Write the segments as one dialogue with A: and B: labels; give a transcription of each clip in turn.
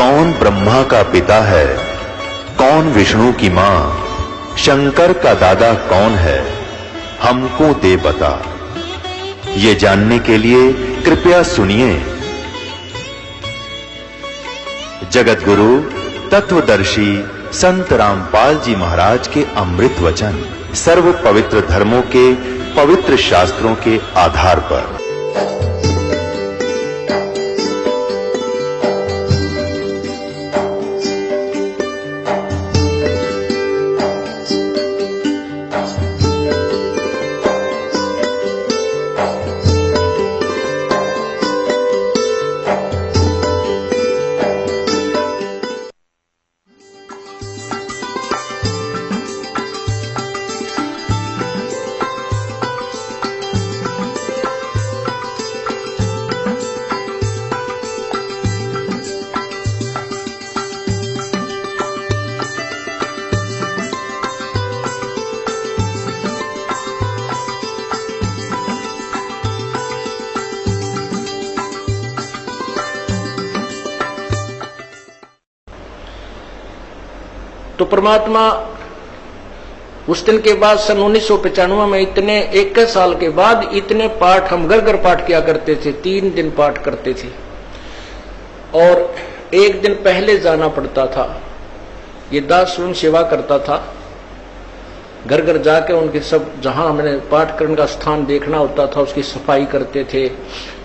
A: कौन ब्रह्मा का पिता है, कौन विष्णु की मां, शंकर का दादा कौन है, हमको दे बता। ये जानने के लिए कृपया सुनिए जगत गुरु तत्वदर्शी संत रामपाल जी महाराज के अमृत वचन सर्व पवित्र धर्मों के पवित्र शास्त्रों के आधार पर।
B: तो परमात्मा उस दिन के बाद सन 1995 में इतने 21 साल के बाद इतने पाठ हम घर घर पाठ किया करते थे, 3 दिन पाठ करते थे और 1 दिन पहले जाना पड़ता था। ये दास स्वयं सेवा करता था, घर घर जाके उनके सब जहां हमने पाठ करने का स्थान देखना होता था उसकी सफाई करते थे।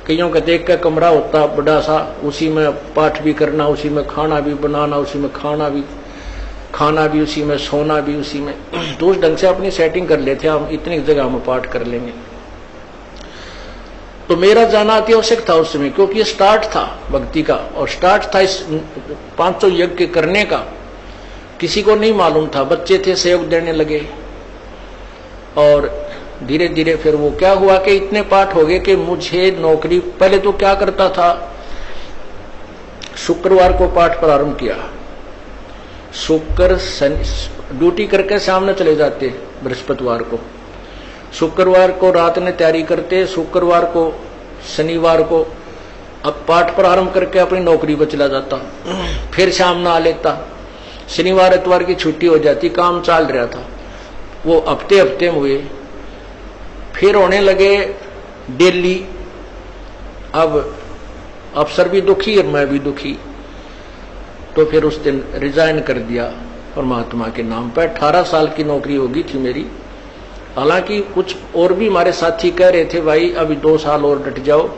B: कईयों का देख का कमरा होता बड़ा सा, उसी में पाठ भी करना, उसी में खाना भी बनाना, उसी में खाना भी उसी में, सोना भी उसी में। तो उस ढंग से अपनी सेटिंग कर लेते हम, इतनी जगह में पाठ कर लेंगे। तो मेरा जाना अति आवश्यक था उस समय, क्योंकि स्टार्ट था भक्ति का और स्टार्ट था इस 500 यज्ञ करने का। किसी को नहीं मालूम था, बच्चे थे सहयोग देने लगे और धीरे धीरे फिर वो क्या हुआ कि इतने पाठ हो गए कि मुझे नौकरी, पहले तो क्या करता था, शुक्रवार को पाठ प्रारंभ किया, शुक्र ड्यूटी करके सामने चले जाते बृहस्पतिवार को, शुक्रवार को रात में तैयारी करते, शुक्रवार को शनिवार को अब पाठ प्रारंभ करके अपनी नौकरी पर चला जाता, फिर शाम ना आ लेता, शनिवार इतवार की छुट्टी हो जाती, काम चल रहा था। वो हफ्ते में हुए, फिर होने लगे डेली। अब अफसर भी दुखी और मैं भी दुखी, तो फिर उस दिन रिजाइन कर दिया परमात्मा के नाम पर। 18 साल की नौकरी होगी थी मेरी। हालांकि कुछ और भी हमारे साथी कह रहे थे भाई अभी 2 साल और डट जाओ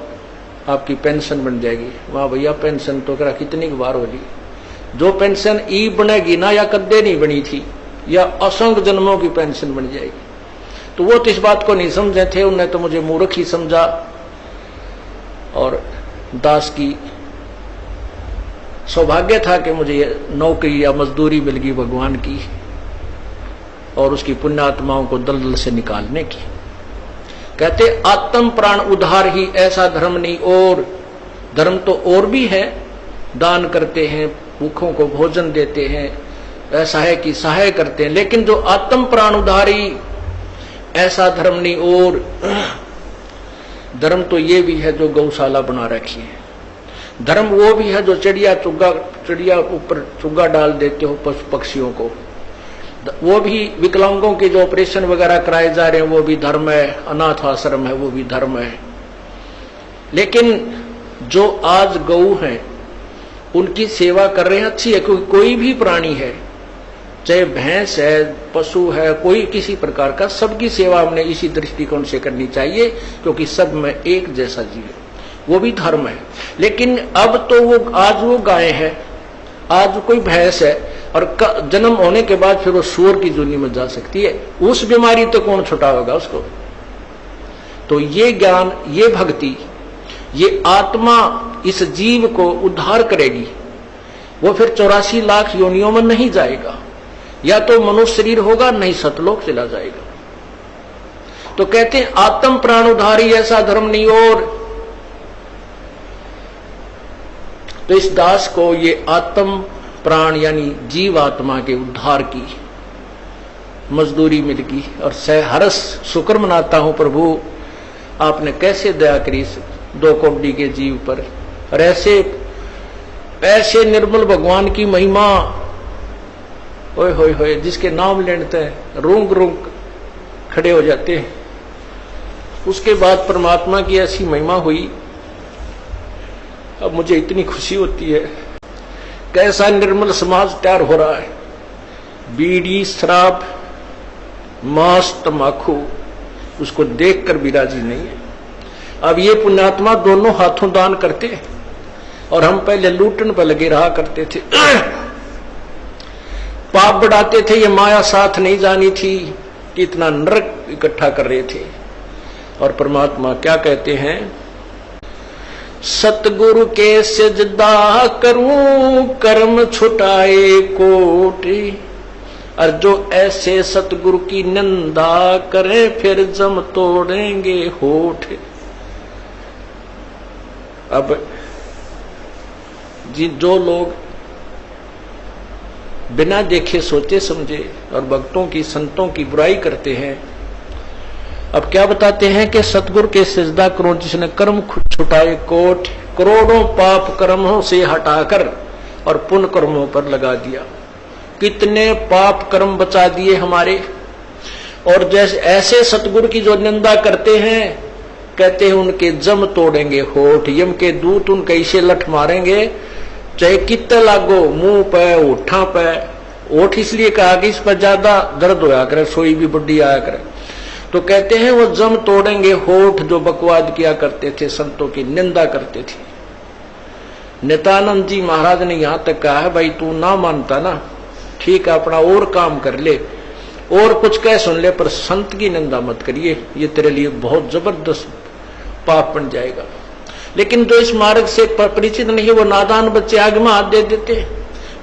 B: आपकी पेंशन बन जाएगी। वाह भैया, पेंशन तो करा कितनी बार होगी, जो पेंशन ई बनेगी ना या कद्दे नहीं बनी थी या असंख्य जन्मों की पेंशन बन जाएगी। तो वो तो इस बात को नहीं समझे थे, उन्हें तो मुझे मूर्ख ही समझा। और दास की सौभाग्य था कि मुझे नौकरी या मजदूरी मिल गई भगवान की और उसकी पुण्यात्माओं को दलदल से निकालने की। कहते आत्म प्राण उद्धार ही ऐसा धर्म नहीं और। धर्म तो और भी है, दान करते हैं, भूखों को भोजन देते हैं, असहाय की सहाय करते हैं, लेकिन जो आत्म प्राण उद्धारी ऐसा धर्म नहीं और। धर्म तो ये भी है जो गौशाला बना रखी है, धर्म वो भी है जो चिड़िया ऊपर चुग्गा डाल देते हो पशु पक्षियों को, वो भी विकलांगों के जो ऑपरेशन वगैरह कराए जा रहे हैं वो भी धर्म है, अनाथ आश्रम है वो भी धर्म है। लेकिन जो आज गऊ हैं उनकी सेवा कर रहे हैं, अच्छी है, क्योंकि कोई भी प्राणी है, चाहे भैंस है, पशु है, कोई किसी प्रकार का, सबकी सेवा हमने इसी दृष्टिकोण से करनी चाहिए, क्योंकि सब में एक जैसा जीव है, वो भी धर्म है। लेकिन अब तो वो आज वो गाय है, आज कोई भैंस है और जन्म होने के बाद फिर वो सूअर की जूनी में जा सकती है, उस बीमारी तो कौन छुटाएगा उसको। तो ये ज्ञान, ये भक्ति, ये आत्मा इस जीव को उद्धार करेगी। वो फिर 84 लाख योनियों में नहीं जाएगा, या तो मनुष्य शरीर होगा नहीं सतलोक चला जाएगा। तो कहते हैं आत्म प्राण उद्धारी ऐसा धर्म नहीं और। तो इस दास को ये आत्म प्राण यानी जीव आत्मा के उद्धार की मजदूरी मिल गई और सहरस शुक्र मनाता हूं प्रभु, आपने कैसे दया करी 2 कौड़ी के जीव पर। और ऐसे ऐसे निर्मल भगवान की महिमा, ओए होए होए, जिसके नाम लेते हैं रूंग रूंग खड़े हो जाते हैं। उसके बाद परमात्मा की ऐसी महिमा हुई, अब मुझे इतनी खुशी होती है। कैसा निर्मल समाज तैयार हो रहा है। बीड़ी, शराब, मांस, तंबाकू, उसको देखकर भी राजी नहीं है। अब ये पुण्यात्मा दोनों हाथों दान करते हैं और हम पहले लूटन पर लगे रहा करते थे, पाप बढ़ाते थे। ये माया साथ नहीं जानी थी कि इतना नरक इकट्ठा कर रहे थे। और परमात्मा क्या कहते हैं, सतगुरु के सजदा करूं कर्म छुटाए कोटि, और जो ऐसे सतगुरु की निंदा करे फिर जम तोड़ेंगे होठ। अब जो लोग बिना देखे सोचे समझे और भक्तों की संतों की बुराई करते हैं, अब क्या बताते हैं कि सतगुरु के सजदा करो जिसने कर्म छुटाए कोट, करोड़ों पाप कर्मों से हटाकर और पुण्य कर्मों पर लगा दिया। कितने पाप कर्म बचा दिए हमारे। और जैसे ऐसे सतगुरु की जो निंदा करते हैं, कहते हैं उनके जम तोड़ेंगे होठ, यम के दूत उनके इसे लठ मारेंगे, चाहे कितने लागो, मुंह पे, होठा पे। होठ इसलिए कहा कि इस पर ज्यादा दर्द होया करे, सोई भी बुढ़ी आया करे, तो कहते हैं वो जम तोड़ेंगे होठ जो बकवाद किया करते थे, संतों की निंदा करते थे। नित्यानंद जी महाराज ने यहां तक कहा है, भाई तू ना मानता ना, ठीक है अपना और काम कर ले और कुछ कह सुन ले, पर संत की निंदा मत करिए, ये तेरे लिए बहुत जबरदस्त पाप बन जाएगा। लेकिन जो इस मार्ग से परिचित नहीं, वो नादान बच्चे आग में हाथ दे देते,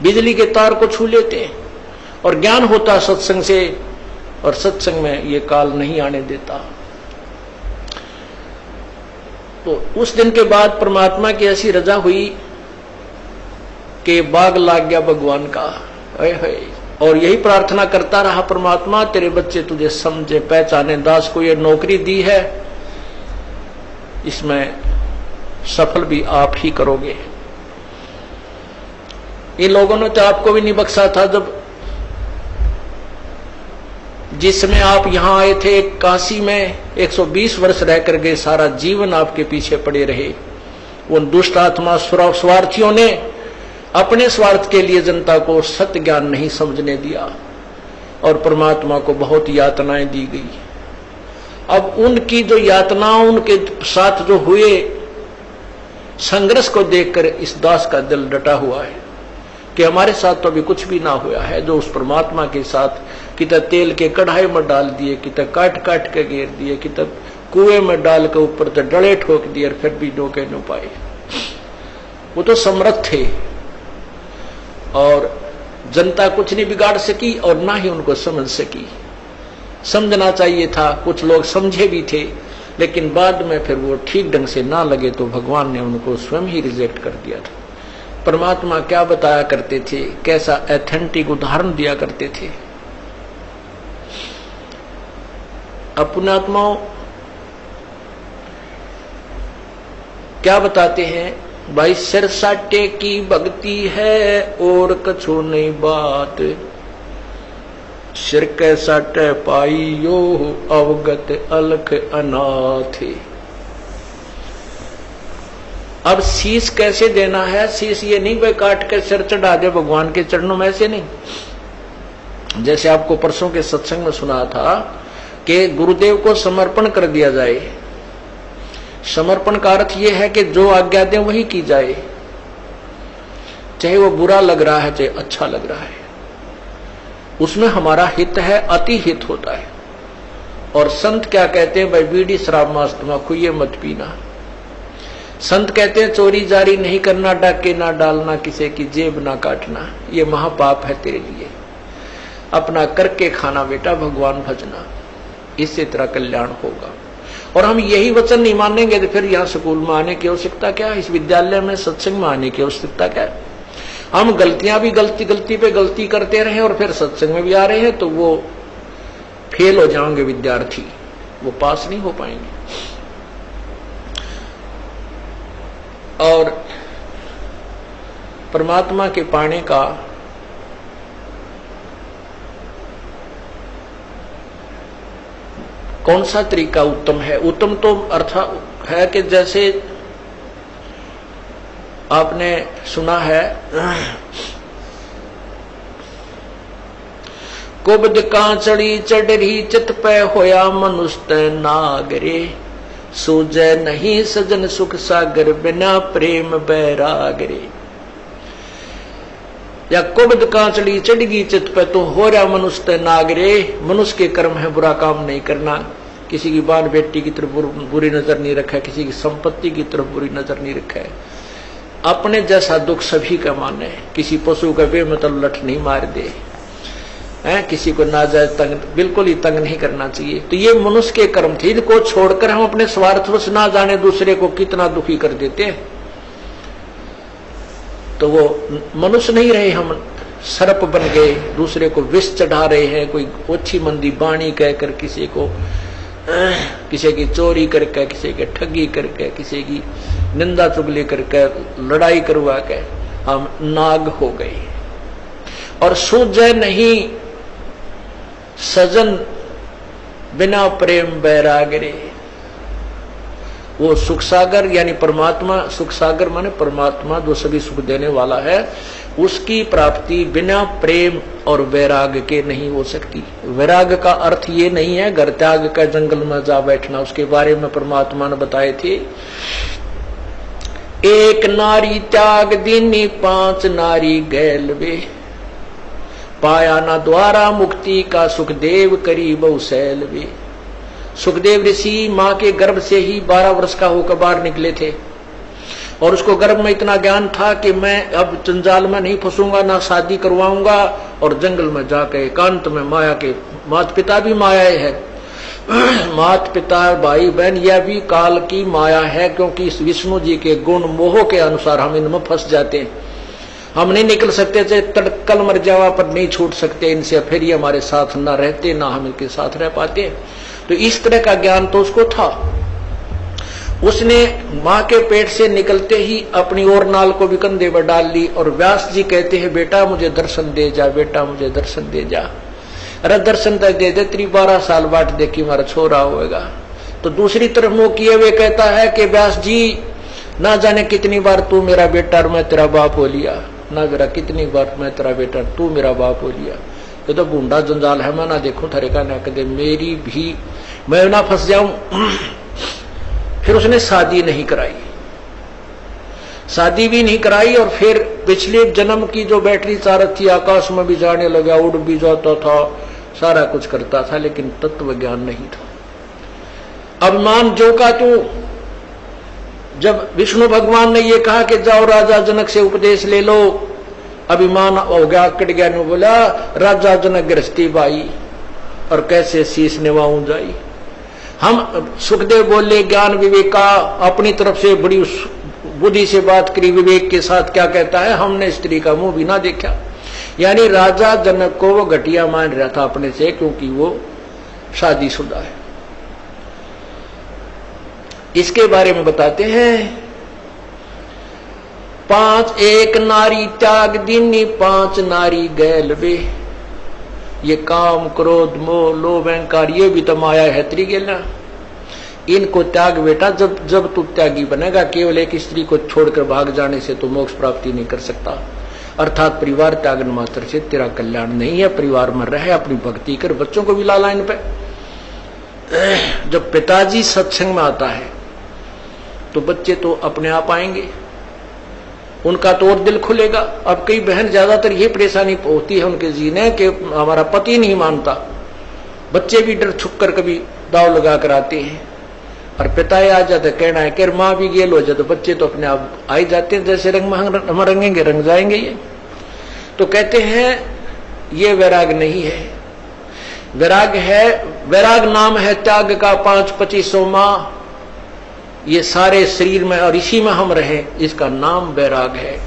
B: बिजली के तार को छू लेते, और ज्ञान होता सत्संग से, और सत्संग में ये काल नहीं आने देता। तो उस दिन के बाद परमात्मा की ऐसी रजा हुई कि बाग लाग गया भगवान का। और यही प्रार्थना करता रहा, परमात्मा तेरे बच्चे तुझे समझे पहचाने, दास को ये नौकरी दी है, इसमें सफल भी आप ही करोगे। इन लोगों ने तो आपको भी नहीं बख्शा था, जब जिसमें आप यहां आए थे काशी में 120 वर्ष रहकर गए, सारा जीवन आपके पीछे पड़े रहे। उन दुष्ट आत्मा स्वार्थियों ने अपने स्वार्थ के लिए जनता को सत्य ज्ञान नहीं समझने दिया और परमात्मा को बहुत यातनाएं दी गई। अब उनकी जो यातनाओं उनके साथ जो हुए संघर्ष को देखकर इस दास का दिल डटा हुआ है कि हमारे साथ तो अभी कुछ भी ना हुआ है। जो उस परमात्मा के साथ कितना तेल के कढ़ाई में डाल दिए, कितना काट काट के घेर दिए, कितना कुएं में डाल के ऊपर तो डले ठोक दिए, और फिर भी डोके न पाए। वो तो समर्थ थे और जनता कुछ नहीं बिगाड़ सकी और ना ही उनको समझ सकी। समझना चाहिए था, कुछ लोग समझे भी थे, लेकिन बाद में फिर वो ठीक ढंग से ना लगे तो भगवान ने उनको स्वयं ही रिजेक्ट कर दिया था। परमात्मा क्या बताया करते थे, कैसा एथेंटिक उदाहरण दिया करते थे। पुण्यात्माओं क्या बताते हैं, भाई सिर साटे की भक्ति है और कछु नहीं बात, सिर के साटे पाइयो अवगत अलख अनाथ। अब शीश कैसे देना है, शीश ये नहीं भाई काट के सिर चढ़ा दे भगवान के चरणों में, ऐसे नहीं। जैसे आपको परसों के सत्संग में सुना था कि गुरुदेव को समर्पण कर दिया जाए। समर्पण का अर्थ यह है कि जो आज्ञा दे वही की जाए, चाहे वो बुरा लग रहा है चाहे अच्छा लग रहा है, उसमें हमारा हित है, अति हित होता है। और संत क्या कहते हैं, भाई बीड़ी शराब मांस तंबाकू ये मत पीना। संत कहते हैं चोरी जारी नहीं करना, डाके ना डालना, किसी की जेब ना काटना, ये महापाप है तेरे लिए। अपना करके खाना बेटा, भगवान भजना, इससे तेरा कल्याण होगा। और हम यही वचन नहीं मानेंगे तो फिर यहाँ स्कूल में आने की आवश्यकता क्या है, इस विद्यालय में सत्संग में आने की आवश्यकता क्या है। हम गलतियां भी गलती पे गलती करते रहे और फिर सत्संग में भी आ रहे हैं, तो वो फेल हो जाएंगे विद्यार्थी, वो पास नहीं हो पाएंगे। और परमात्मा के पाने का कौन सा तरीका उत्तम है? उत्तम तो अर्थ है कि जैसे आपने सुना है, कुबद कांचड़ी चढ़ी चित पे होया मनुष्य नागरे, सूझे नहीं सजन सुख सागर बिना प्रेम बैरागरे। या कुबद कांचड़ी चढ़गी चित पे तो हो रहा मनुष्य नागरे, मनुष्य के कर्म है बुरा काम नहीं करना, किसी की बाल बेटी की तरफ बुरी नजर नहीं रखा, किसी की संपत्ति की तरफ बुरी नजर नहीं रखा है, अपने जैसा दुख सभी का माने, किसी पशु का बेमतलब लठ नहीं मार दे, किसी को नाजायज तंग बिल्कुल ही तंग नहीं करना चाहिए। तो ये मनुष्य के कर्म थे, इनको छोड़कर हम अपने स्वार्थवश ना जाने दूसरे को कितना दुखी कर देते हैं। तो वो मनुष्य नहीं रहे, हम सर्प बन गए, दूसरे को विष चढ़ा रहे हैं, कोई ओछी मंदी बाणी कहकर किसी को, किसी की चोरी करके, किसी की ठगी करके, किसी की निंदा चुगली करके, लड़ाई करवा के हम नाग हो गए। और सूझे नहीं सजन बिना प्रेम बैरागरे, वो सुख सागर यानी परमात्मा, सुख सागर माने परमात्मा जो सभी सुख देने वाला है, उसकी प्राप्ति बिना प्रेम और वैराग के नहीं हो सकती। वैराग का अर्थ ये नहीं है घर त्याग का जंगल में जा बैठना, उसके बारे में परमात्मा ने बताए थे, एक नारी त्याग दीनी पांच नारी गैलवे, पाया ना द्वारा मुक्ति का सुखदेव करी बहुशैल वे। सुखदेव ऋषि मां के गर्भ से ही 12 वर्ष का होकर बाहर निकले थे, और उसको गर्भ में इतना ज्ञान था कि मैं अब जंजाल में नहीं फंसूंगा, ना शादी करवाऊंगा, और जंगल में जाकर एकांत में माया के, माता पिता भी माया है, माता पिता भाई बहन यह भी काल की माया है, क्योंकि इस विष्णु जी के गुण मोह के अनुसार हम इनमें फंस जाते हैं। हम नहीं निकल सकते थे, तड़कल मर जावा पर नहीं छूट सकते इनसे, फिर ये हमारे साथ ना रहते, ना हम इनके साथ रह पाते। तो इस तरह का ज्ञान तो उसको था। उसने मां के पेट से निकलते ही अपनी ओर नाल को भी कंधे पर डाल ली, और व्यास जी कहते हैं बेटा मुझे दर्शन दे जा, बेटा मुझे दर्शन दे जा। अरे दर्शन तक दे दे, तेरी 12 साल बाट देखी हमारा छोरा होएगा। तो दूसरी तरफ मुंह किए हुए कहता है कि व्यास जी ना जाने कितनी बार तू मेरा बेटा और मैं तेरा बाप हो लिया, ना जरा कितनी बार मैं तेरा बेटा तू मेरा बाप हो लिया। ये तो बूंदा जंजाल है, मैं ना देखूं थरे का ना कदे, मेरी भी मैं ना फंस जाऊं। फिर उसने शादी नहीं कराई, शादी भी नहीं कराई, और फिर पिछले जन्म की जो बैटरी चारत थी, आकाश में भी जाने लगा, उड़ भी जाता था, सारा कुछ करता था, लेकिन तत्व ज्ञान नहीं था। अभिमान जो का तू, जब विष्णु भगवान ने ये कहा कि जाओ राजा जनक से उपदेश ले लो, अभिमान हो गया, कट गया, ने बोला राजा जनक गृहस्थी बाई और कैसे शीश निभाऊं जाई। हम सुखदेव बोले ज्ञान विवेका, अपनी तरफ से बड़ी बुद्धि से बात करी, विवेक के साथ क्या कहता है, हमने स्त्री का मुंह भी ना देखा। यानी राजा जनक को वो घटिया मान रहा था अपने से, क्योंकि वो शादीशुदा है। इसके बारे में बताते हैं, 5 एक नारी त्याग दीनी पांच नारी गैलवे। ये काम क्रोध मोह लोभ अहंकार ये भी तो माया है त्रिगेला, इनको त्याग बेटा। जब तू त्यागी बनेगा, केवल एक स्त्री को छोड़कर भाग जाने से तो मोक्ष प्राप्ति नहीं कर सकता। अर्थात परिवार त्यागन मात्र से तेरा कल्याण नहीं है। परिवार में रहे, अपनी भक्ति कर, बच्चों को भी ला लाइन पे। जब पिताजी सत्संग में आता है तो बच्चे तो अपने आप आएंगे, उनका तो और दिल खुलेगा। अब कई बहन ज्यादातर ये परेशानी होती है उनके जीने कि हमारा पति नहीं मानता, बच्चे भी डर छुप कर कभी दाव लगा कर आते हैं, और पिता आ जाते, कहना है कि माँ भी गेल हो जाए, तो बच्चे तो अपने आप आ ही जाते हैं, जैसे रंग हम रंगेंगे रंग जाएंगे ये। तो कहते हैं ये वैराग नहीं है, वैराग है, वैराग नाम है त्याग का 5-25 माह, ये सारे शरीर में और इसी में हम रहे, इसका नाम वैराग है।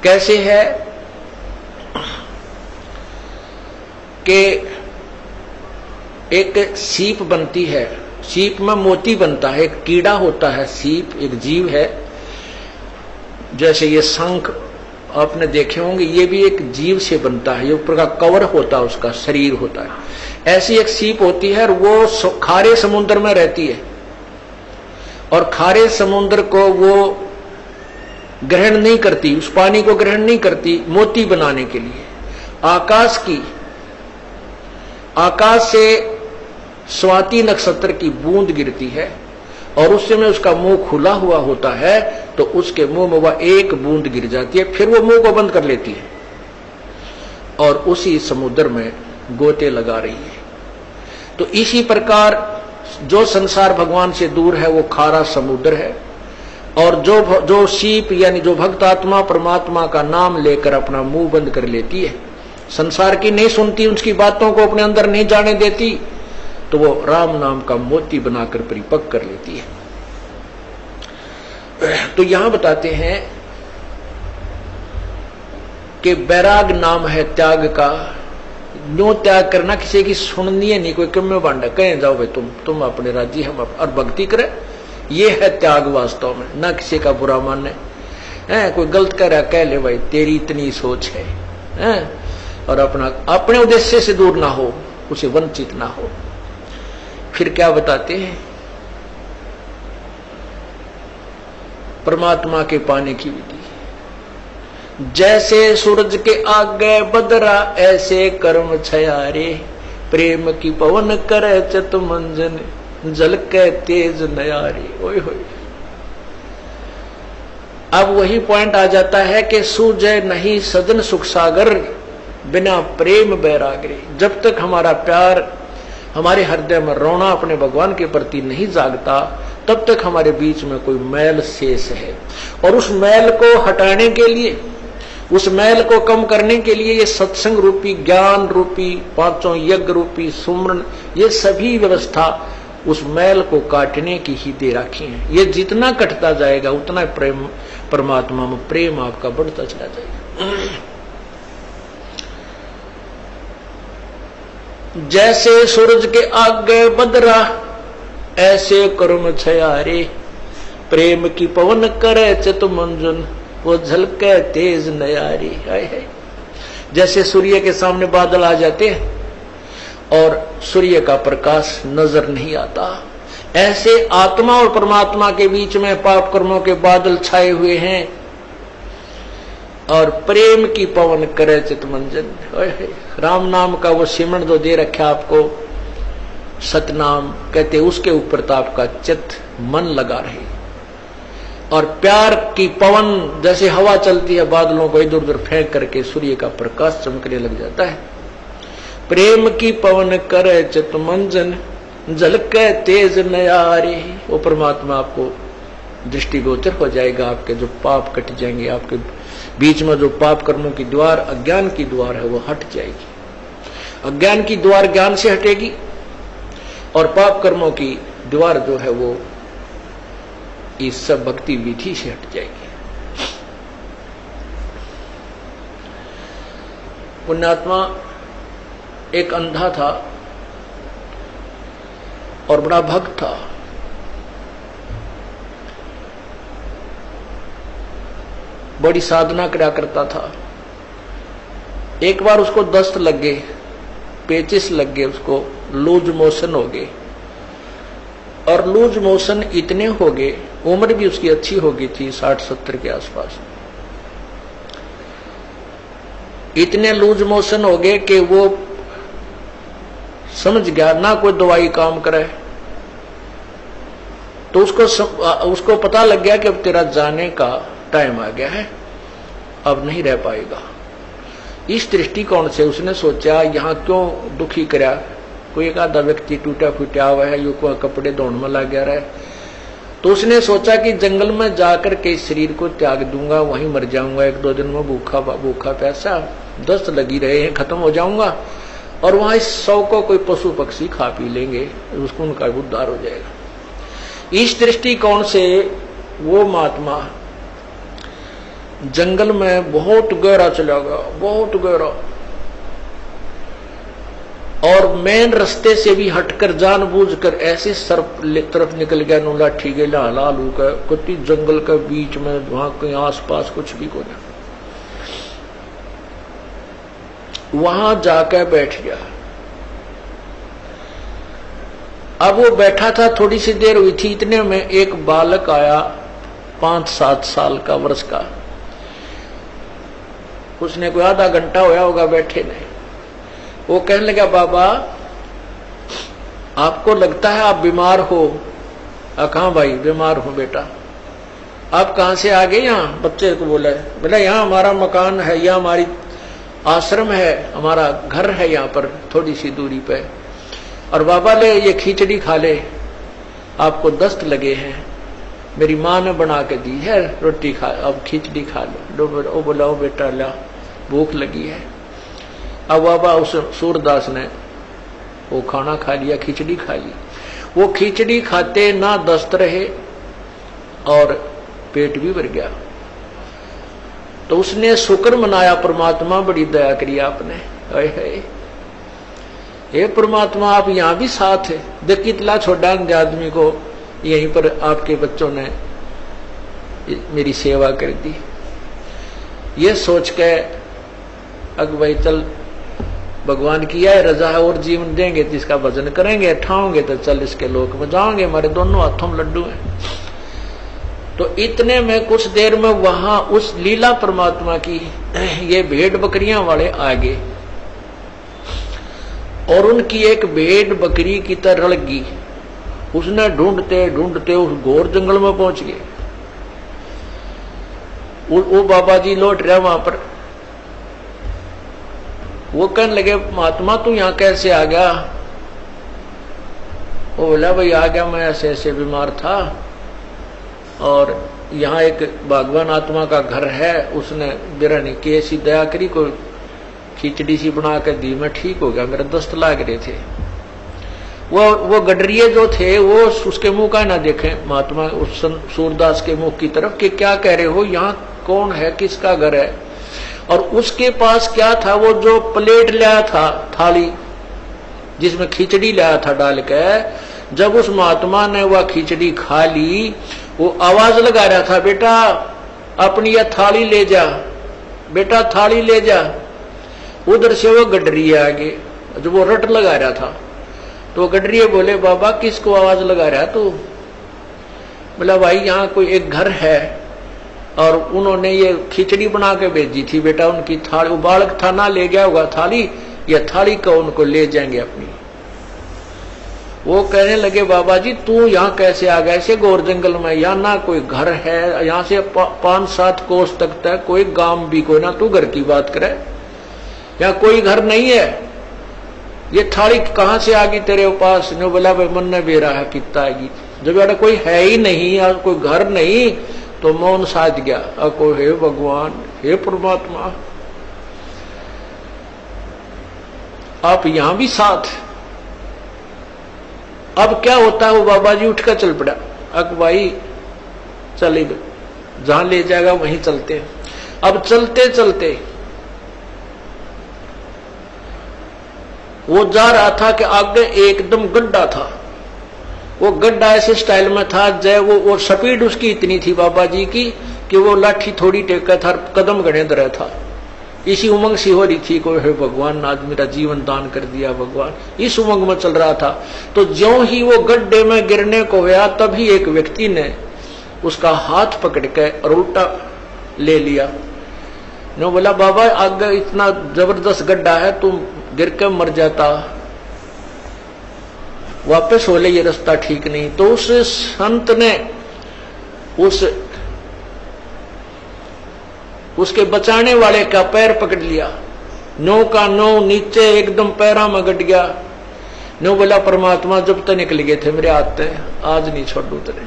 B: कैसे है कि एक सीप बनती है, सीप में मोती बनता है, एक कीड़ा होता है, सीप एक जीव है, जैसे ये शंख आपने देखे होंगे, ये भी एक जीव से बनता है, ये ऊपर का कवर होता है, उसका शरीर होता है। ऐसी एक सीप होती है और वो खारे समुद्र में रहती है, और खारे समुद्र को वो ग्रहण नहीं करती, उस पानी को ग्रहण नहीं करती मोती बनाने के लिए। आकाश से स्वाति नक्षत्र की बूंद गिरती है और उस समय उसका मुंह खुला हुआ होता है, तो उसके मुंह में वह एक बूंद गिर जाती है, फिर वो मुंह को बंद कर लेती है और उसी समुद्र में गोते लगा रही है। तो इसी प्रकार जो संसार भगवान से दूर है वो खारा समुद्र है, और जो सीप यानी जो भक्त आत्मा परमात्मा का नाम लेकर अपना मुंह बंद कर लेती है, संसार की नहीं सुनती, उसकी बातों को अपने अंदर नहीं जाने देती, तो वो राम नाम का मोती बनाकर परिपक्व कर लेती है। तो यहां बताते हैं कि बैराग नाम है त्याग का। न्यू त्याग करना, किसी की सुननी है नहीं, कोई कम बांटा कहें जाओ भाई तुम अपने राज्य हम और भक्ति करें, ये है त्याग वास्तव में। ना किसी का बुरा माने, कोई गलत कह रहा कह ले भाई तेरी इतनी सोच है, और अपने उद्देश्य से दूर ना हो, उसे वंचित ना हो। फिर क्या बताते हैं, परमात्मा के पाने की विधि। जैसे सूरज के आगे बदरा ऐसे कर्म छयारे, प्रेम की पवन करे चत मंजन जल के तेज नयारे। ओए होए, अब वही पॉइंट आ जाता है कि सूझे नहीं सजन सुख सागर बिना प्रेम बैरागरे। जब तक हमारा प्यार हमारे हृदय में रोना अपने भगवान के प्रति नहीं जागता, तब तक हमारे बीच में कोई मैल शेष है। और उस मैल को हटाने के लिए, उस मैल को कम करने के लिए ये सत्संग रूपी, ज्ञान रूपी, पांचों यज्ञ रूपी, सुमरन, ये सभी व्यवस्था उस मैल को काटने की ही दे रखी है। ये जितना कटता जाएगा उतना प्रेम, परमात्मा में प्रेम आपका बढ़ता चला जाएगा। जैसे सूरज के आगे बदरा ऐसे कर्म छयारे, प्रेम की पवन करे चित मंजन वो झलके तेज नयारी। है जैसे सूर्य के सामने बादल आ जाते हैं और सूर्य का प्रकाश नजर नहीं आता, ऐसे आत्मा और परमात्मा के बीच में पाप कर्मों के बादल छाए हुए हैं, और प्रेम की पवन करे चितमंजन। राम नाम का वो सिमरण जो दे रखा आपको, सतनाम कहते, उसके ऊपर तो आपका चित मन लगा रहे। और प्यार की पवन जैसे हवा चलती है, बादलों को इधर उधर फेंक करके सूर्य का प्रकाश चमकने लग जाता है। प्रेम की पवन करे चितमंजन झलके तेज नयारे। वो परमात्मा आपको दृष्टिगोचर हो जाएगा, आपके जो पाप कट जाएंगे, आपके बीच में जो पाप कर्मों की द्वार, अज्ञान की द्वार है, वो हट जाएगी। अज्ञान की द्वार ज्ञान से हटेगी और पाप कर्मों की द्वार जो है वो इस सब भक्ति विधि से हट जाएगी। पुण्यात्मा एक अंधा था और बड़ा भक्त था। बड़ी साधना करा करता था। एक बार उसको दस्त लग गए, पेचिस लग गए, उसको लूज मोशन हो गए। और लूज मोशन इतने हो गए, उम्र भी उसकी अच्छी हो गई थी, 60-70 के आसपास। इतने लूज मोशन हो गए कि वो समझ गया ना कोई दवाई काम करे। तो उसको पता लग गया कि अब तेरा जाने का टाइम आ गया है, अब नहीं रह पाएगा। इस दृष्टिकोण से उसने सोचा यहां क्यों दुखी करा, कोई एक आधा व्यक्ति टूटा फूटा हुआ है, यो को कपड़े धोने में लग गया रहा है। तो उसने सोचा कि जंगल में जाकर के इस शरीर को त्याग दूंगा, वहीं मर जाऊंगा, 1-2 दिन में भूखा प्यासा, दस्त लगी रहे हैं, खत्म हो जाऊंगा, और वहां इस 100 को कोई पशु पक्षी खा पी लेंगे, उसको उनका उद्धार हो जाएगा। इस दृष्टिकोण से वो महात्मा जंगल में बहुत गहरा चला गया, बहुत गहरा, और मेन रास्ते से भी हटकर जानबूझकर ऐसे सर्प तरफ निकल गया, नो लाठी गेला लालू का कुत्ती जंगल के बीच में, वहां कहीं आसपास कुछ भी को नहीं। वहां जाकर बैठ गया। अब वो बैठा था, थोड़ी सी देर हुई थी, इतने में एक बालक आया 5-7 साल का, वर्ष का। उसने कोई आधा घंटा होया होगा बैठे ने। वो कहने लगा, बाबा आपको लगता है आप बीमार हो? कहाँ भाई, बीमार हो बेटा। आप कहाँ से आ गए? यहाँ बच्चे को बोला, बोला यहाँ हमारा मकान है, यहाँ हमारी आश्रम है, हमारा घर है यहाँ पर थोड़ी सी दूरी पे। और बाबा ले ये खिचड़ी खा ले, आपको दस्त लगे हैं, मेरी माँ ने बना के दी है, रोटी खा, अब खिचड़ी खा लो। वो बोला, ओ बेटा ला, भूख लगी है। अब बाबा उस सूरदास ने वो खाना खा लिया, खिचड़ी खा ली। वो खिचड़ी खाते ना दस्त रहे और पेट भी भर गया। तो उसने शुक्र मनाया, परमात्मा बड़ी दया करी आपने, हे परमात्मा आप यहां भी साथ है। देख कितना छोटा आदमी को यहीं पर आपके बच्चों ने मेरी सेवा कर दी। ये सोच के अग भाई चल, भगवान की है रजा है, और जीवन देंगे तो इसका भजन करेंगे, ठाओगे तो चल इसके लोक में जाओगे, हमारे दोनों हाथों में लड्डू हैं। तो इतने में कुछ देर में वहां उस लीला परमात्मा की ये भेड़ बकरियां वाले आ गए और उनकी एक भेड़ बकरी की तरह लगी। उसने ढूंढते ढूंढते उस घोर जंगल में पहुंच गए। वो बाबा जी लौट रहे वहां पर। वो कहने लगे, महात्मा तू यहां कैसे आ गया? वो बोला, भाई आ गया, मैं ऐसे ऐसे बीमार था और यहाँ एक भगवान आत्मा का घर है, उसने बिरनी की ऐसी दया करी, कोई खिचड़ी सी बना कर दी, मैं ठीक हो गया, मेरे दस्त लाग रहे थे। वो गडरिये जो थे वो उसके मुंह का ना देखे महात्मा, उस सूरदास के मुंह की तरफ कि क्या कह रहे हो, यहाँ कौन है, किसका घर है। और उसके पास क्या था, वो जो प्लेट लाया था, थाली जिसमें खिचड़ी लाया था डाल के, जब उस महात्मा ने वह खिचड़ी खा ली, वो आवाज लगा रहा था, बेटा अपनी यह थाली ले जा, बेटा थाली ले जा। उधर से वो गडरिये आगे, जो वो रट लगा रहा था, तो गडरिये बोले, बाबा किसको आवाज लगा रहा तू? बोला, भाई यहाँ कोई एक घर है और उन्होंने ये खिचड़ी बना के भेजी थी, बेटा उनकी थाली, वो बालक था ना, ले गया होगा थाली, यह थाली को उनको ले जाएंगे अपनी। वो कहने लगे, बाबा जी तू यहाँ कैसे आ गया ऐसे घोर जंगल में? यहाँ ना कोई घर है, यहाँ से 5-7 कोस तक है, कोई गांव भी कोई ना, तू घर की बात करे, यहाँ कोई घर नहीं है, ये थाली कहाँ से आ गई तेरे पास? ने बोला, भाई मन ने बेरा है कितना आएगी, जब यार कोई है ही नहीं और कोई घर नहीं, तो मौन साध गया। को हे भगवान, हे परमात्मा आप यहां भी साथ। अब क्या होता है, वो बाबा जी उठकर चल पड़ा। अब भाई चले जहां ले जाएगा वहीं चलते हैं। अब चलते चलते वो जा रहा था कि आगे एकदम गड्ढा था। वो गड्ढा ऐसे स्टाइल में था जय वो स्पीड उसकी इतनी थी बाबा जी की कि वो लाठी थोड़ी टेका था, कदम गणे दर था। इसी उमंग सी हो रही थी, कोई हे भगवान आज मेरा जीवन दान कर दिया भगवान, इस उमंग में चल रहा था। तो ज्यों ही वो गड्ढे में गिरने को हुआ, तभी एक व्यक्ति ने उसका हाथ पकड़ के और उल्टा ले लिया। ने बोला, बाबा आगे इतना जबरदस्त गड्ढा है, तुम गिर के मर जाता, वापस हो ले, ये रास्ता ठीक नहीं। तो उस संत ने उसके बचाने वाले का पैर पकड़ लिया, नो का नो नीचे एकदम पैरा में गट गया। नो बोला, परमात्मा जब तक निकल गए थे मेरे हाथ से, आज नहीं छोड़ू तेरे,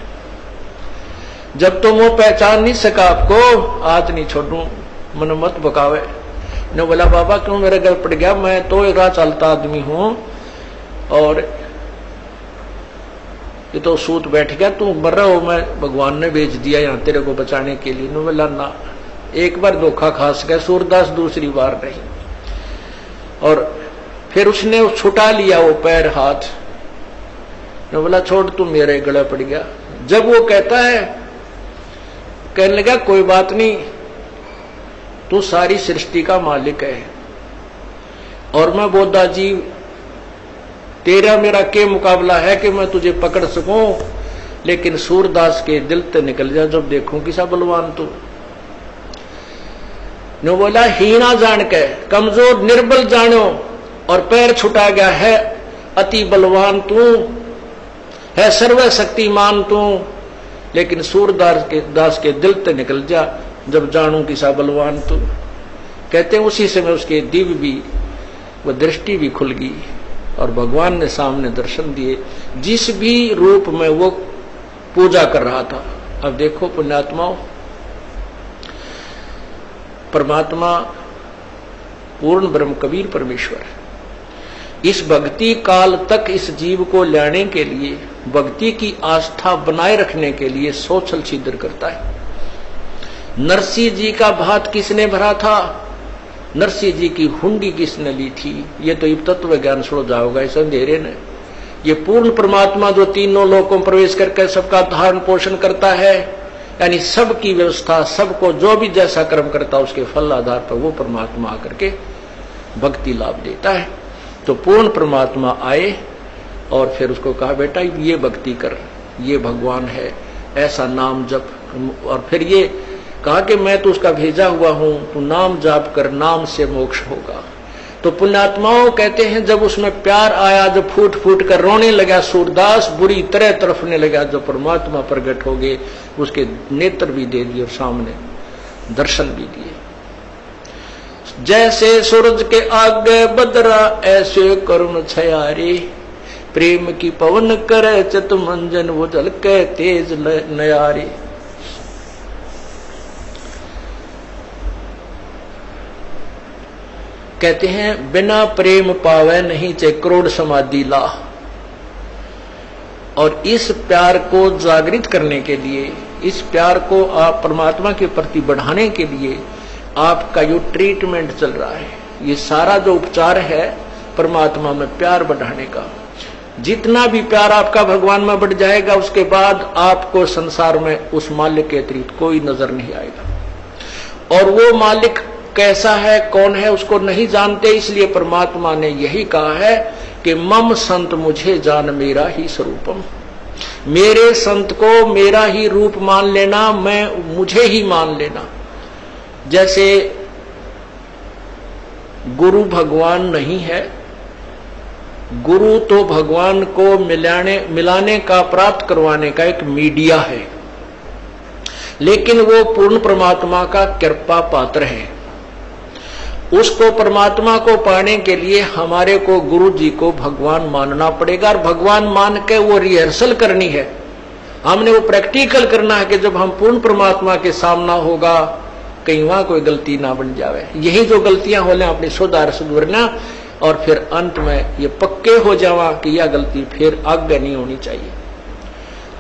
B: जब तो वो पहचान नहीं सका आपको, आज नहीं छोड़ू, मन मत बकावे। ने बोला, बाबा क्यों मेरे घर पड़ गया, मैं तो एक राह चलता आदमी हूं और ये तो सूत बैठ गया, तू मर रहा हो, मैं भगवान ने भेज दिया यहाँ तेरे को बचाने के लिए। ने बोला, ना एक बार धोखा खास गया सूरदास, दूसरी बार नहीं। और फिर उसने छुटा लिया वो पैर हाथ। ने बोला, छोड़ तू मेरे गले पड़ गया। जब वो कहता है, कहने लगा, कोई बात नहीं, तू सारी सृष्टि का मालिक है, और मैं बोधा जीव तेरा मेरा के मुकाबला है कि मैं तुझे पकड़ सकूं, लेकिन सूरदास के दिल ते निकल जा जब देखूं किसा बलवान तू। ने बोला हीना जान के कमजोर निर्बल जानो और पैर छुटा गया है, अति बलवान तू है, सर्वशक्तिमान तू, लेकिन सूरदास के दिल ते निकल जा जब जानू किसा बलवान तू। कहते हैं उसी समय उसके दिव्य भी वो दृष्टि भी खुल गई और भगवान ने सामने दर्शन दिए, जिस भी रूप में वो पूजा कर रहा था। अब देखो पुण्यात्माओं, परमात्मा पूर्ण ब्रह्म कबीर परमेश्वर, इस भक्ति काल तक इस जीव को लाने के लिए, भक्ति की आस्था बनाए रखने के लिए सोचल छिद्र करता है। नरसिंह जी का भात किसने भरा था? नरसिंह जी की हुंडी किसने ली थी? ये तो तत्व ज्ञान सुन जाओगा इस अंधेरे ने। ये पूर्ण परमात्मा जो तीनों लोकों में प्रवेश करके सबका धारण पोषण करता है, यानी सबकी व्यवस्था, सबको जो भी जैसा कर्म करता है उसके फल आधार पर वो परमात्मा आकर के भक्ति लाभ देता है। तो पूर्ण परमात्मा आए और फिर उसको कहा बेटा ये भक्ति कर, ये भगवान है, ऐसा नाम जप। और फिर ये कहा कि मैं तो उसका भेजा हुआ हूं, तू नाम जाप कर, नाम से मोक्ष होगा। तो पुण्यात्माओं कहते हैं जब उसमें प्यार आया, जब फूट फूट कर रोने लगा सूरदास, बुरी तरह तड़फने लगा, जब परमात्मा प्रकट हो गए, उसके नेत्र भी दे दिए और सामने दर्शन भी दिए। जैसे सूरज के आगे बदरा ऐसे करुण छयारे, प्रेम की पवन करे चित मंजन वो झलके तेज नयारे। कहते हैं बिना प्रेम पावे नहीं चे करोड़ समाधि ला। और इस प्यार को जागृत करने के लिए, इस प्यार को आप परमात्मा के प्रति बढ़ाने के लिए आपका जो ट्रीटमेंट चल रहा है, ये सारा जो उपचार है परमात्मा में प्यार बढ़ाने का। जितना भी प्यार आपका भगवान में बढ़ जाएगा, उसके बाद आपको संसार में उस मालिक के अतिरिक्त कोई नजर नहीं आएगा। और वो मालिक कैसा है, कौन है, उसको नहीं जानते। इसलिए परमात्मा ने यही कहा है कि मम संत मुझे जान मेरा ही स्वरूपम। मेरे संत को मेरा ही रूप मान लेना, मैं मुझे ही मान लेना। जैसे गुरु भगवान नहीं है, गुरु तो भगवान को मिलाने का, प्राप्त करवाने का एक मीडिया है, लेकिन वो पूर्ण परमात्मा का कृपा पात्र है। उसको परमात्मा को पाने के लिए हमारे को गुरु जी को भगवान मानना पड़ेगा। और भगवान मान के वो रिहर्सल करनी है, हमने वो प्रैक्टिकल करना है कि जब हम पूर्ण परमात्मा के सामना होगा कहीं वहां कोई गलती ना बन जावे। यही जो गलतियां हो लें अपनी सुधारना, और फिर अंत में ये पक्के हो जावा कि यह गलती फिर आगे नहीं होनी चाहिए।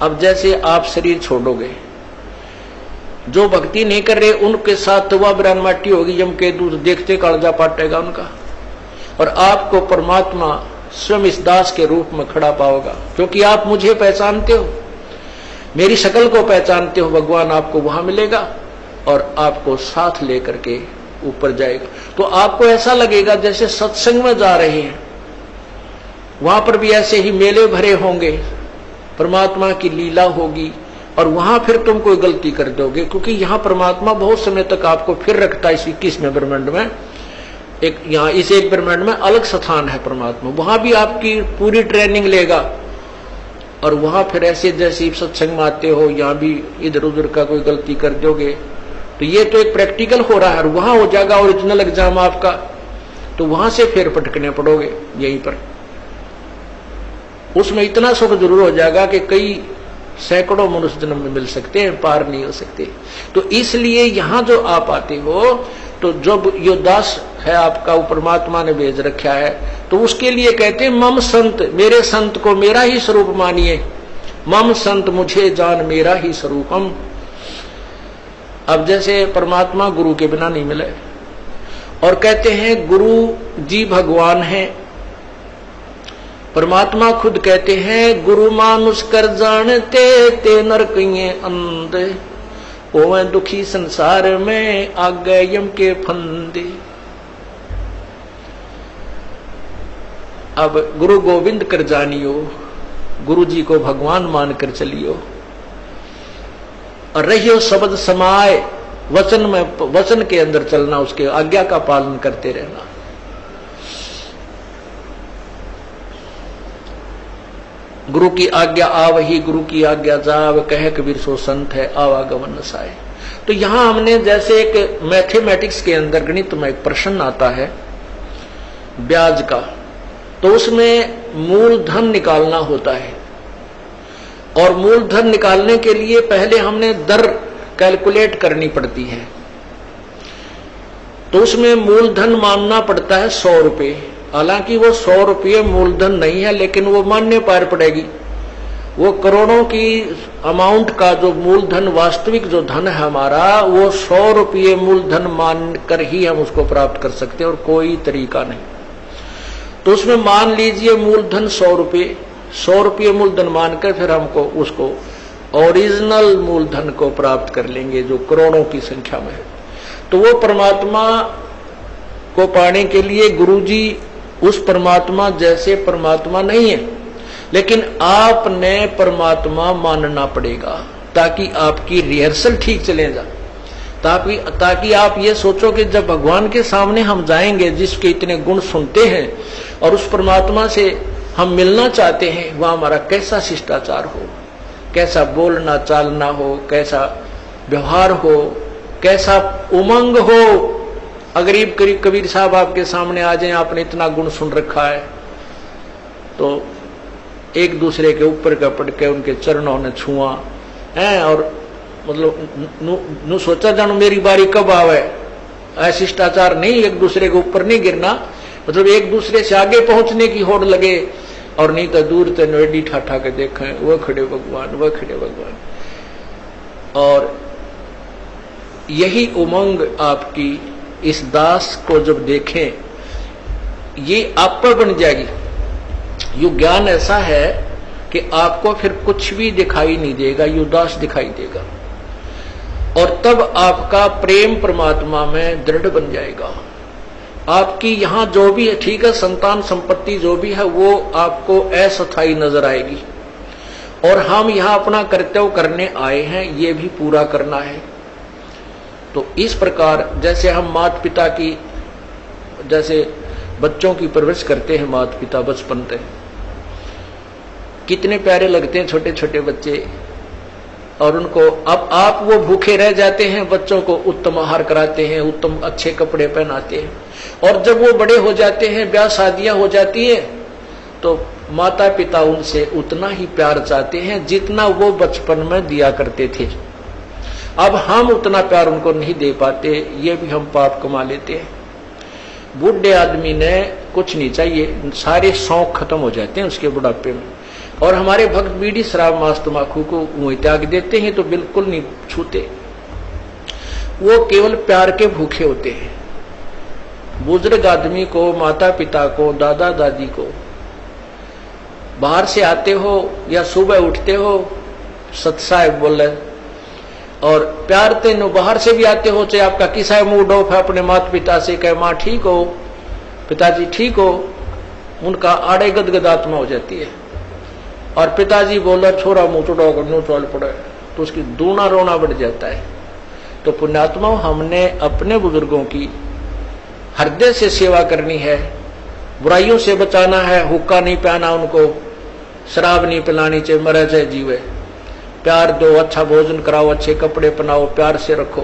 B: अब जैसे आप शरीर छोड़ोगे, जो भक्ति नहीं कर रहे उनके साथ तो वह ब्रान माटी होगी, यम के दूध देखते कालजा पाटेगा उनका। और आपको परमात्मा स्वयं इस दास के रूप में खड़ा पाओगा, क्योंकि आप मुझे पहचानते हो, मेरी शक्ल को पहचानते हो। भगवान आपको वहां मिलेगा और आपको साथ लेकर के ऊपर जाएगा। तो आपको ऐसा लगेगा जैसे सत्संग में जा रहे हैं। वहां पर भी ऐसे ही मेले भरे होंगे, परमात्मा की लीला होगी, और वहां फिर तुम कोई गलती कर दोगे, क्योंकि यहां परमात्मा बहुत समय तक आपको फिर रखता है। इस 21वें ब्रह्मांड में एक, यहाँ इस एक ब्रह्मांड में अलग स्थान है परमात्मा, वहां भी आपकी पूरी ट्रेनिंग लेगा। और वहां फिर ऐसे जैसे सत्संग में आते हो, यहाँ भी इधर उधर का कोई गलती कर दोगे तो ये तो एक प्रैक्टिकल हो रहा है, और वहां हो जाएगा ओरिजिनल एग्जाम आपका, तो वहां से फिर पटकने पड़ोगे यहीं पर। उसमें इतना सुख जरूर हो जाएगा कि कई सैकड़ों मनुष्य जन्म में मिल सकते हैं, पार नहीं हो सकते। तो इसलिए यहां जो आप आते हो, तो जब यो दास है आपका, वो परमात्मा ने भेज रखा है, तो उसके लिए कहते हैं मम संत, मेरे संत को मेरा ही स्वरूप मानिए। मम संत मुझे जान मेरा ही स्वरूपम। अब जैसे परमात्मा गुरु के बिना नहीं मिले, और कहते हैं गुरु जी भगवान है। परमात्मा खुद कहते हैं गुरु मानुष कर जानते ते नरकिये अंधे, ओवे दुखी संसार में आ गए यम के फंदे। अब गुरु गोविंद कर जानियो, गुरु जी को भगवान मानकर चलियो और रहियो शब्द समाए, वचन में, वचन के अंदर चलना, उसके आज्ञा का पालन करते रहना। गुरु की आज्ञा आवही, गुरु की आज्ञा जाव, कहे कबीर सो संत है आवागमन नसाए। तो यहां हमने जैसे एक मैथमेटिक्स के अंदर गणित में एक प्रश्न आता है ब्याज का, तो उसमें मूलधन निकालना होता है और मूलधन निकालने के लिए पहले हमने दर कैलकुलेट करनी पड़ती है। तो उसमें मूलधन मानना पड़ता है 100 रुपये। हालांकि वो 100 रुपये मूलधन नहीं है, लेकिन वो मान्य पार पड़ेगी। वो करोड़ों की अमाउंट का जो मूलधन, वास्तविक जो धन है हमारा, वो 100 रुपये मूलधन मानकर ही हम उसको प्राप्त कर सकते हैं और कोई तरीका नहीं। तो उसमें मान लीजिए मूलधन 100 रुपये, 100 रुपये मूलधन मानकर फिर हमको उसको ओरिजिनल मूलधन को प्राप्त कर लेंगे जो करोड़ों की संख्या में है। तो वो परमात्मा को पाने के लिए गुरुजी उस परमात्मा जैसे परमात्मा नहीं है, लेकिन आपने परमात्मा मानना पड़ेगा ताकि आपकी रिहर्सल ठीक चले जा, ताकि आप ये सोचो कि जब भगवान के सामने हम जाएंगे, जिसके इतने गुण सुनते हैं और उस परमात्मा से हम मिलना चाहते हैं, वह हमारा कैसा शिष्टाचार हो, कैसा बोलना चालना हो, कैसा व्यवहार हो, कैसा उमंग हो। अगर कबीर साहब आपके सामने आ जाए, आपने इतना गुण सुन रखा है, तो एक दूसरे के ऊपर का पड़ के उनके चरणों ने छुआ है और मतलब नु सोचा जानो मेरी बारी कब आवे। ऐसा शिष्टाचार नहीं, एक दूसरे के ऊपर नहीं गिरना, मतलब एक दूसरे से आगे पहुंचने की होड़ लगे और नहीं तो दूर से नोडी ठाठा के देखें वह खड़े भगवान, वह खड़े भगवान। और यही उमंग आपकी इस दास को जब देखें, ये आप पर बन जाएगी। यू ज्ञान ऐसा है कि आपको फिर कुछ भी दिखाई नहीं देगा, यू दास दिखाई देगा और तब आपका प्रेम परमात्मा में दृढ़ बन जाएगा। आपकी यहां जो भी है, ठीक है, संतान संपत्ति जो भी है वो आपको अस्थायी नजर आएगी और हम यहां अपना कर्तव्य करने आए हैं, ये भी पूरा करना है। तो इस प्रकार जैसे हम माता पिता की, जैसे बच्चों की परवरिश करते हैं माता पिता बचपन से, कितने प्यारे लगते हैं छोटे छोटे बच्चे, और उनको अब आप वो भूखे रह जाते हैं, बच्चों को उत्तम आहार कराते हैं, उत्तम अच्छे कपड़े पहनाते हैं, और जब वो बड़े हो जाते हैं, ब्याह शादियां हो जाती है, तो माता पिता उनसे उतना ही प्यार चाहते हैं जितना वो बचपन में दिया करते थे। अब हम उतना प्यार उनको नहीं दे पाते, ये भी हम पाप कमा लेते हैं। बूढ़े आदमी ने कुछ नहीं चाहिए, सारे शौक खत्म हो जाते हैं उसके बुढ़ापे में, और हमारे भक्त बीड़ी शराब मांस तंबाकू को मुंह त्याग देते हैं तो बिल्कुल नहीं छूते, वो केवल प्यार के भूखे होते हैं। बुजुर्ग आदमी को, माता पिता को, दादा दादी को, बाहर से आते हो या सुबह उठते हो, सत्साहेब बोले और प्यार तेनो बाहर से भी आते हो, चाहे आपका किसा मूड ऑफ है, अपने माता पिता से कहे माँ ठीक हो, पिताजी ठीक हो, उनका आड़े गदगद आत्मा हो जाती है। और पिताजी बोला छोरा मुंह चुड़ाओ करनो चल पड़े, तो उसकी दूना रोना बढ़ जाता है। तो पुण्यात्माओं, हमने अपने बुजुर्गों की हृदय से सेवा करनी है, बुराइयों से बचाना है, हुक्का नहीं पहना उनको, शराब नहीं पिलानी, चाहे मरे चाहे जीवे, प्यार दो, अच्छा भोजन कराओ, अच्छे कपड़े पहनाओ, प्यार से रखो।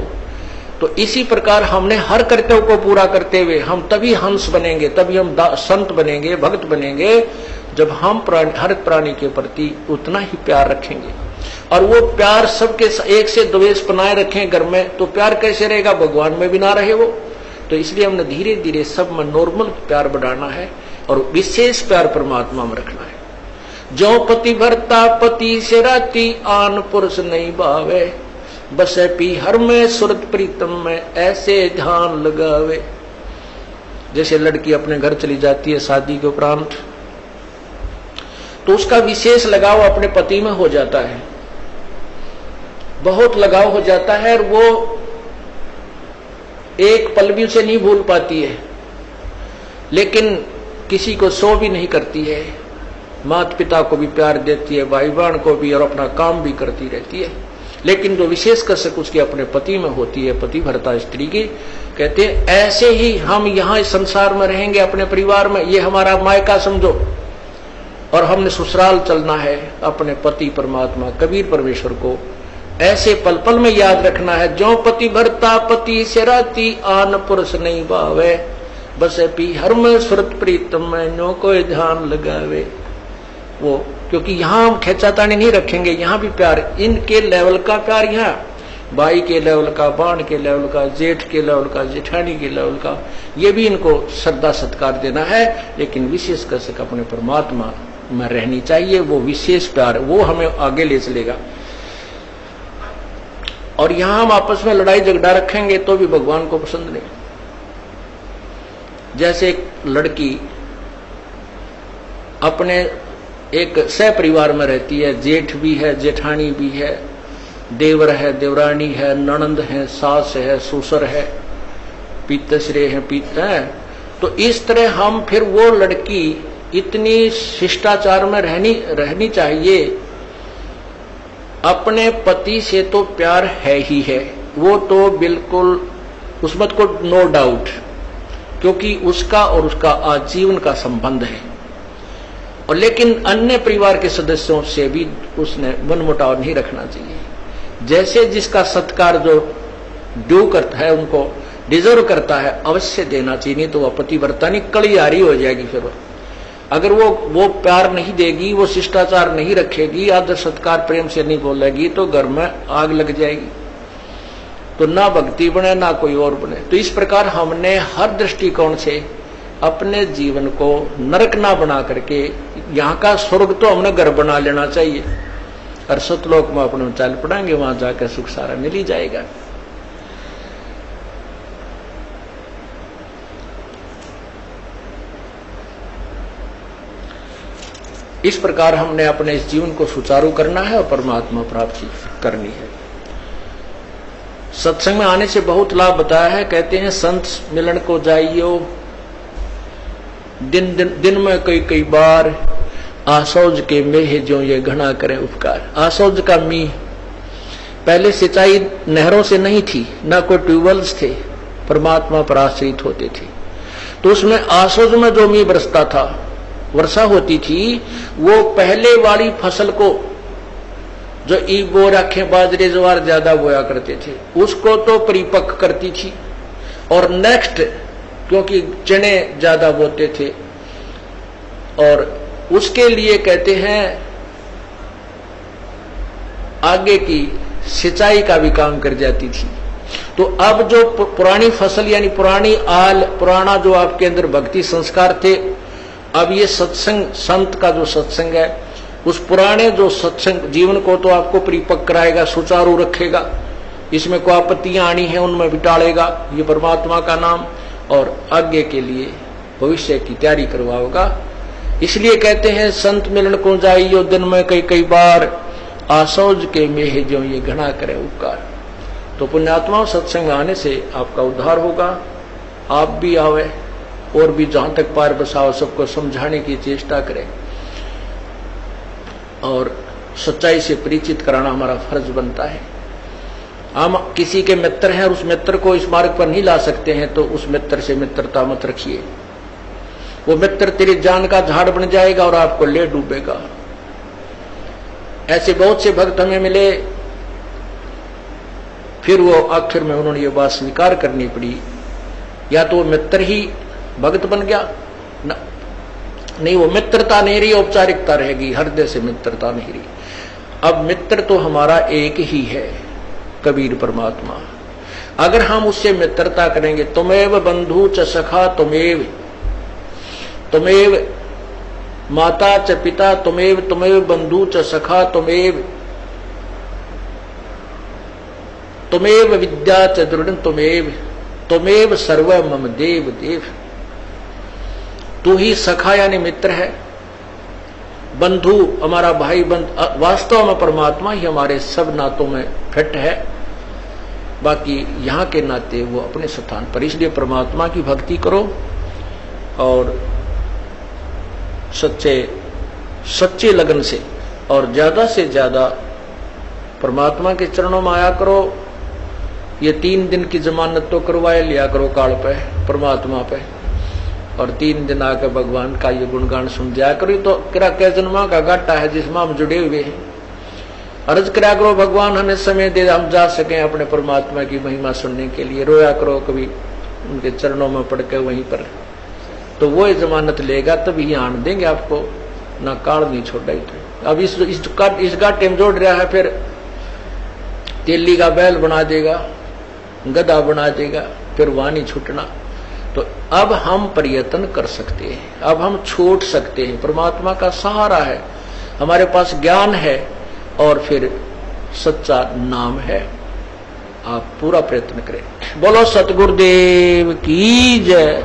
B: तो इसी प्रकार हमने हर कर्तव्य को पूरा करते हुए हम तभी हंस बनेंगे, तभी हम संत बनेंगे, भक्त बनेंगे, जब हम हर प्राणी के प्रति उतना ही प्यार रखेंगे। और वो प्यार सबके एक से द्वेष बनाए रखें घर में, तो प्यार कैसे रहेगा, भगवान में भी ना रहे वो। तो इसलिए हमने धीरे धीरे सब में नॉर्मल प्यार बढ़ाना है और विशेष प्यार परमात्मा में रखना है। जो पति भरता पति से राती, आन पुरुष नहीं भावे, बसे पी हर में सुरत प्रीतम में, ऐसे ध्यान लगावे। जैसे लड़की अपने घर चली जाती है शादी के उपरांत, तो उसका विशेष लगाव अपने पति में हो जाता है, बहुत लगाव हो जाता है, और वो एक पल भी उसे नहीं भूल पाती है। लेकिन किसी को सो भी नहीं करती है, माता पिता को भी प्यार देती है, भाई बहन को भी, और अपना काम भी करती रहती है। लेकिन जो विशेष कसक उसके अपने पति में होती है, पतिव्रता स्त्री की, कहते हैं ऐसे ही हम यहाँ इस संसार में रहेंगे अपने परिवार में, ये हमारा मायका समझो, और हमने ससुराल चलना है अपने पति परमात्मा कबीर परमेश्वर को ऐसे पल पल में याद रखना है। जो पतिव्रता पति से राती आन पुरुष नहीं भावे, बस पी हर में सुरत प्रीतम में नो कोई ध्यान लगावे। वो क्योंकि यहाँ हम खेचातानी नहीं रखेंगे, यहाँ भी प्यार, इनके लेवल का प्यार, यहाँ भाई के लेवल का, बाण के लेवल का, जेठ के लेवल का, जेठानी के लेवल का, ये भी इनको श्रद्धा सत्कार देना है। लेकिन विशेष कसक अपने परमात्मा में रहनी चाहिए, वो विशेष प्यार वो हमें आगे ले चलेगा। और यहां हम आपस में लड़ाई झगड़ा रखेंगे तो भी भगवान को पसंद नहीं। जैसे एक लड़की अपने एक सह परिवार में रहती है, जेठ भी है, जेठानी भी है, देवर है, देवरानी है, ननंद है, सास है, ससुर है, पितश्रे है, तो इस तरह हम फिर वो लड़की इतनी शिष्टाचार में रहनी चाहिए। अपने पति से तो प्यार है ही है, वो तो बिल्कुल उसमें को नो डाउट, क्योंकि उसका और उसका आजीवन का संबंध है। और लेकिन अन्य परिवार के सदस्यों से भी उसने मनमुटाव नहीं रखना चाहिए। जैसे जिसका सत्कार जो ड्यू करता है, उनको डिजर्व करता है, अवश्य देना चाहिए, नहीं तो वह पतिव्रता नहीं कलियारी हो जाएगी। फिर अगर वो प्यार नहीं देगी, वो शिष्टाचार नहीं रखेगी, आदर सत्कार प्रेम से नहीं बोलेगी, तो घर में आग लग जाएगी, तो ना भक्ति बने ना कोई और बने। तो इस प्रकार हमने हर दृष्टिकोण से अपने जीवन को नरक ना बना करके यहाँ का स्वर्ग तो हमने घर बना लेना चाहिए, और सतलोक में अपने चल पड़ेंगे, वहां जाकर सुख सारा मिल ही जाएगा। इस प्रकार हमने अपने इस जीवन को सुचारू करना है और परमात्मा प्राप्ति करनी है। सत्संग में आने से बहुत लाभ बताया है। कहते हैं संत मिलन को जाइयो, दिन में कई बार, आसौज के मेह जो ये घना करे उपकार। आसौज का मीह, पहले सिंचाई नहरों से नहीं थी, ना कोई ट्यूबवेल्स थे, परमात्मा पर आश्रित होते थे। तो उसमें आसौज में जो मीह बरसता था, वर्षा होती थी, वो पहले वाली फसल को जो ईबो राखें बाजरे ज्वार ज्यादा बोया करते थे, उसको तो परिपक्व करती थी। और नेक्स्ट, क्योंकि चने ज्यादा बोते थे, और उसके लिए कहते हैं आगे की सिंचाई का भी काम कर जाती थी। तो अब जो पुरानी फसल यानी पुरानी आल, पुराना जो आपके अंदर भक्ति संस्कार थे, अब ये सत्संग, संत का जो सत्संग है, उस पुराने जो सत्संग जीवन को तो आपको परिपक्व कराएगा, सुचारू रखेगा, इसमें कोई आपत्तियां आनी है उनमें भी टालेगा, ये परमात्मा का नाम, और आगे के लिए भविष्य की तैयारी करवाओगा। इसलिए कहते हैं संत मिलन को जाइयो, दिन में कई बार, आसौज के मेह जो ये घना करे उपकार। तो पुण्यात्माओं, सत्संग आने से आपका उद्धार होगा। आप भी आवे और भी जहां तक पार बसाओ सबको समझाने की चेष्टा करें, और सच्चाई से परिचित कराना हमारा फर्ज बनता है। हम किसी के मित्र हैं और उस मित्र को इस मार्ग पर नहीं ला सकते हैं, तो उस मित्र से मित्रता मत रखिए। वो मित्र तेरी जान का झाड़ बन जाएगा और आपको ले डूबेगा। ऐसे बहुत से भक्त हमें मिले, फिर वो आखिर में उन्होंने ये बात स्वीकार करनी पड़ी, या तो वो मित्र ही भक्त बन गया नहीं, वो मित्रता नहीं रही, औपचारिकता रहेगी, हृदय से मित्रता नहीं रही। अब मित्र तो हमारा एक ही है, कबीर परमात्मा। अगर हम उससे मित्रता करेंगे, तुमेव बंधु च सखा तुमेव, तुमेव माता च पिता तुमेव, तुमेव बंधु च सखा तुमेव, तुमेव विद्या च दृढ़ तुमेव, तुमेव सर्व मम देव देव। तू ही सखा यानी मित्र है, बंधु हमारा भाई बंधु, वास्तव में परमात्मा ही हमारे सब नातों में फिट है, बाकी यहाँ के नाते वो अपने स्थान पर। इसलिए परमात्मा की भक्ति करो और सच्चे लगन से और ज्यादा से ज्यादा परमात्मा के चरणों में आया करो। ये 3 दिन की जमानत तो करवाए लिया करो काल पे, परमात्मा पे, और 3 दिन आकर भगवान का ये गुणगान सुन दिया करो। तो किरा के जन्मा का घाटा है जिसमें हम जुड़े हुए हैं। अर्ज करा करो भगवान हमें समय दे, हम जा सके अपने परमात्मा की महिमा सुनने के लिए। रोया करो कभी उनके चरणों में पड़ के वहीं पर, तो वो ये जमानत लेगा तभी आन देंगे आपको, ना काल नहीं छोड़ा। अब इस घाटे में जोड़ रहा है, फिर तेली का बैल बना देगा, गधा बना देगा, फिर वहां नहीं छूटना। तो अब हम प्रयत्न कर सकते हैं, अब हम छोड़ सकते हैं। परमात्मा का सहारा है, हमारे पास ज्ञान है और फिर सच्चा नाम है। आप पूरा प्रयत्न करें। बोलो सतगुरुदेव की जय।